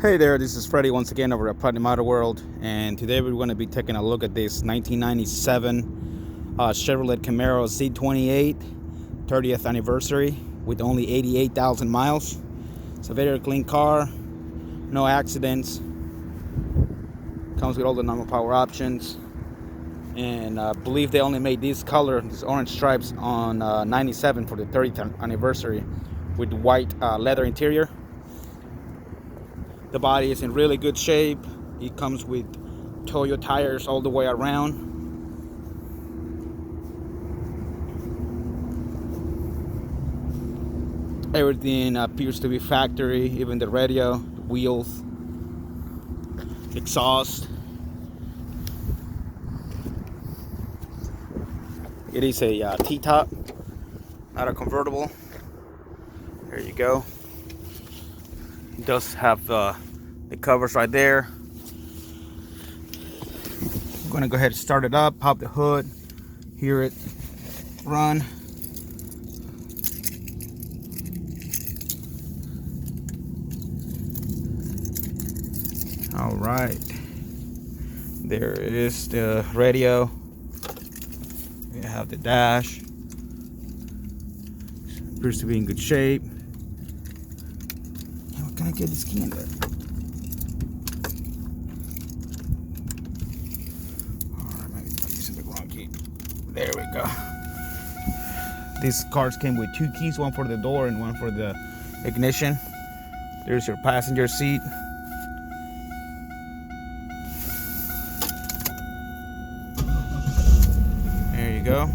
Hey there, this is Freddie once again over at Platinum Auto World, and today we're going to be taking a look at this 1997 Chevrolet Camaro Z28 30th anniversary with only 88,000 miles. It's a very clean car, no accidents, comes with all the normal power options, and I believe they only made this color, these orange stripes, on 97 for the 30th anniversary with white leather interior. The body is in really good shape. It comes with Toyo tires all the way around. Everything appears to be factory, even the radio, the wheels, exhaust. It is a T-top, not a convertible. There you go. It does have the covers right there. I'm gonna go ahead and start it up, pop the hood, hear it run. All right, there is the radio. We have the dash. Appears to be in good shape. Can I get this key in there? Alright, maybe I'm using the wrong key. There we go. These cars came with two keys, one for the door and one for the ignition. There's your passenger seat. There you go.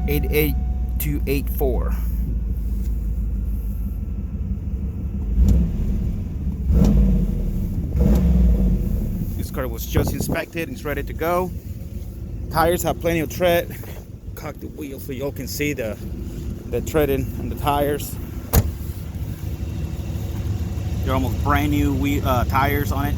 88284. Car was just inspected and it's ready to go. Tires have plenty of tread. Cock the wheel so y'all can see the treading on the tires. They're almost brand new tires on it.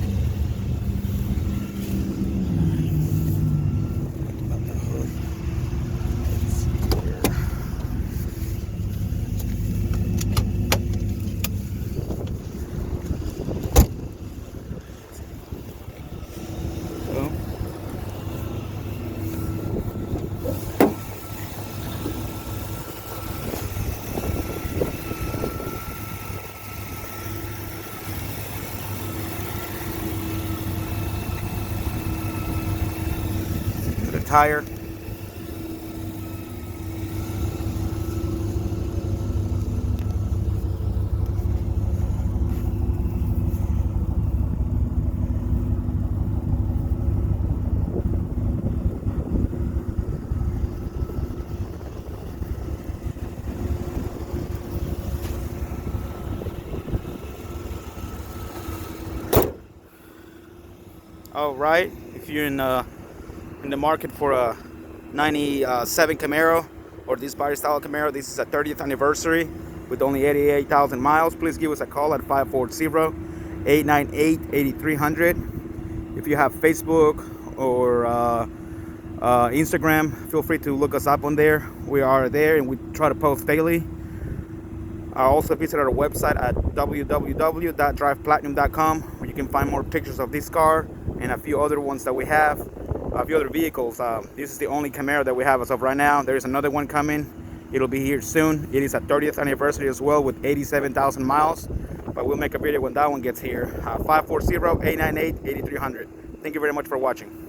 Tire. All right, if you're in the market for a 97 Camaro or this body style Camaro, this is a 30th anniversary with only 88,000 miles. Please give us a call at 540-898-8300. If you have Facebook or Instagram, feel free to look us up on there. We are there and we try to post daily. Also visit our website at www.driveplatinum.com, where you can find more pictures of this car and a few other ones that we have. A few other vehicles. This is the only Camaro that we have as of right now. There is another one coming. It'll be here soon. It is a 30th anniversary as well with 87,000 miles. But we'll make a video when that one gets here. 540-898-8300. Thank you very much for watching.